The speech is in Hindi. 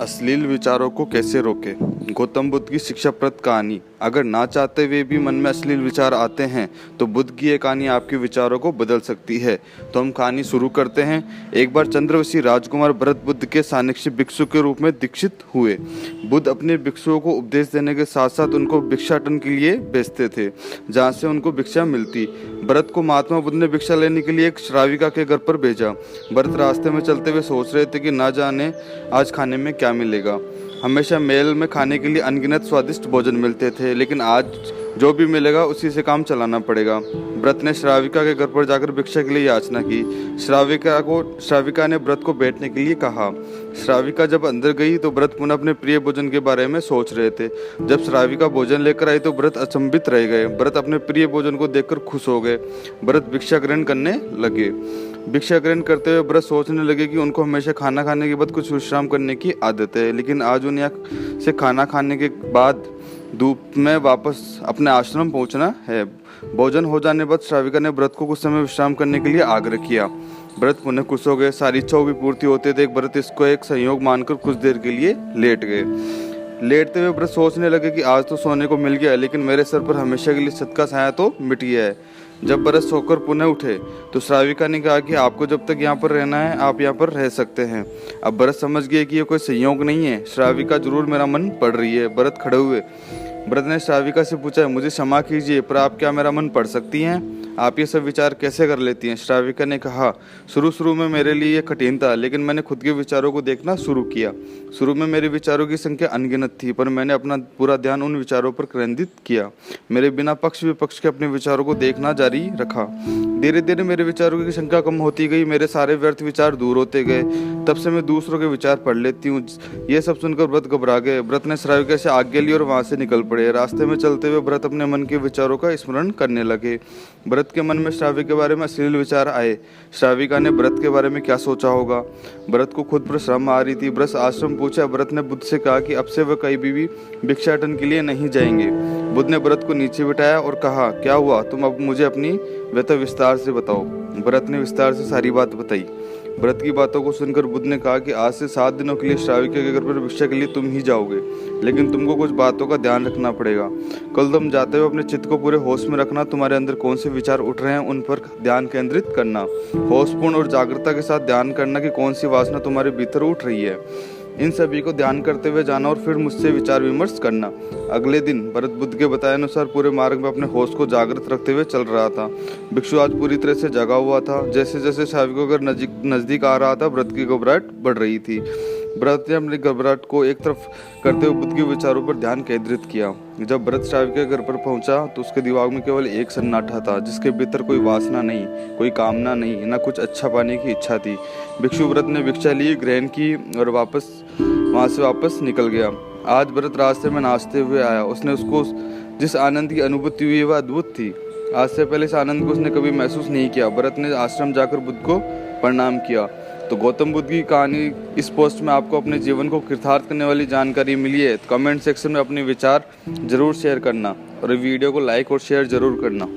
अश्लील विचारों को कैसे रोकें। गौतम बुद्ध की शिक्षाप्रद कहानी। अगर ना चाहते हुए भी मन में अश्लील विचार आते हैं तो बुद्ध की ये कहानी आपके विचारों को बदल सकती है। तो हम कहानी शुरू करते हैं। एक बार चंद्रवंशी राजकुमार भरत बुद्ध के सानिध्य भिक्षु के रूप में दीक्षित हुए। बुद्ध अपने भिक्षुओं को उपदेश देने के साथ साथ उनको भिक्षाटन के लिए भेजते थे, जहाँ से उनको भिक्षा मिलती। भरत को महात्मा बुद्ध ने भिक्षा लेने के लिए एक श्राविका के घर पर भेजा। भरत रास्ते में चलते हुए सोच रहे थे कि ना जाने आज खाने में क्या मिलेगा। हमेशा महल में खाने के लिए अनगिनत स्वादिष्ट भोजन मिलते थे, लेकिन आज जो भी मिलेगा उसी से काम चलाना पड़ेगा। भरत ने श्राविका के घर पर जाकर भिक्षा के लिए याचना की। श्राविका ने भरत को बैठने के लिए कहा। श्राविका जब अंदर गई तो भरत पुनः अपने प्रिय भोजन के बारे में सोच रहे थे। जब श्राविका भोजन लेकर आई तो भरत अचंभित रह गए। भरत अपने प्रिय भोजन को देखकर खुश हो गए। भरत भिक्षा ग्रहण करने लगे। भिक्षा ग्रहण करते हुए भरत सोचने लगे कि उनको हमेशा खाना खाने के बाद कुछ विश्राम करने की आदत है, लेकिन आज उन्हें से खाना खाने के बाद धूप में वापस अपने आश्रम पहुंचना है। भोजन हो जाने बाद श्राविका ने भरत को कुछ समय विश्राम करने के लिए आग्रह किया। भरत पुनः खुश हो गए। सारी इच्छाओं की पूर्ति होते थे। भरत इसको एक संयोग मानकर कुछ देर के लिए लेट गए। लेटते हुए भरत सोचने लगे कि आज तो सोने को मिल गया, लेकिन मेरे सर पर हमेशा के लिए छत का साया तो मिट गया है। जब भरत सोकर पुनः उठे तो श्राविका ने कहा कि आपको जब तक यहाँ पर रहना है आप यहाँ पर रह सकते हैं। अब भरत समझ गए कि ये कोई संयोग नहीं है, श्राविका जरूर मेरा मन पढ़ रही है। भरत खड़े हुए। भरत ने श्राविका से पूछा, मुझे क्षमा कीजिए पर आप क्या मेरा मन पढ़ सकती हैं? आप ये सब विचार कैसे कर लेती हैं? श्राविका ने कहा, शुरू में मेरे लिए ये कठिन था, लेकिन मैंने खुद के विचारों को देखना शुरू किया। शुरू में मेरे विचारों की संख्या अनगिनत थी, पर मैंने अपना पूरा ध्यान उन विचारों पर केंद्रित किया। मेरे बिना पक्ष विपक्ष के अपने विचारों को देखना जारी रखा। धीरे धीरे मेरे विचारों की संख्या कम होती गई। मेरे सारे व्यर्थ विचार दूर होते गए। तब से मैं दूसरों के विचार पढ़ लेती हूँ। ये सब सुनकर भरत घबरा गए। भरत ने श्राविका से आज्ञा ली और वहां से निकल पड़े। रास्ते में चलते हुए भरत अपने मन के विचारों का स्मरण करने लगे। भरत के मन में श्राविका के बारे में अश्लील विचार आए। श्राविका ने भरत के बारे में क्या सोचा होगा? भरत को खुद पर शर्म आ रही थी। भरत आश्रम पहुंचा। भरत ने बुद्ध से कहा कि अब से वह कहीं भी भिक्षाटन के लिए नहीं जाएंगे। बुद्ध ने भरत को नीचे बिठाया और कहा, क्या हुआ? तुम अब मुझे अपनी व्यथा विस्तार से बताओ। भरत ने विस्तार से सारी बात बताई। भरत की बातों को सुनकर बुद्ध ने कहा कि आज से 7 दिनों के लिए श्राविका के घर पर भिक्षा के लिए तुम ही जाओगे, लेकिन तुमको कुछ बातों का ध्यान रखना पड़ेगा। कल तुम जाते हुए अपने चित्त को पूरे होश में रखना। तुम्हारे अंदर कौन से विचार उठ रहे हैं उन पर ध्यान केंद्रित करना। होशपूर्ण और जागरूकता के साथ ध्यान करना कि कौन सी वासना तुम्हारे भीतर उठ रही है। इन सभी को ध्यान करते हुए जाना और फिर मुझसे विचार विमर्श करना। अगले दिन भरत बुद्ध के बताए अनुसार पूरे मार्ग में अपने होश को जागृत रखते हुए चल रहा था। भिक्षु आज पूरी तरह से जगा हुआ था। जैसे जैसे श्राविका के नजदीक आ रहा था, भरत की घबराहट बढ़ रही थी। भरत ने अपनी घबराहट को एक तरफ करते हुए बुद्ध के विचारों पर ध्यान केंद्रित किया। जब भरत श्राविका के घर पर पहुंचा तो उसके दिमाग में केवल एक सन्नाटा था, जिसके भीतर कोई वासना नहीं, कोई कामना नहीं, न कुछ अच्छा पाने की इच्छा थी। भिक्षु भरत ने भिक्षा ली, ग्रहण की और वहां से वापस निकल गया। आज भरत रास्ते में नाचते हुए आया। उसने उसको जिस आनंद की अनुभूति हुई वह अद्भुत थी। आज से पहले इस आनंद को उसने कभी महसूस नहीं किया। भरत ने आश्रम जाकर बुद्ध को प्रणाम किया। तो गौतम बुद्ध की कहानी इस पोस्ट में आपको अपने जीवन को कृतार्थ करने वाली जानकारी मिली है। कमेंट सेक्शन में अपने विचार जरूर शेयर करना और वीडियो को लाइक और शेयर जरूर करना।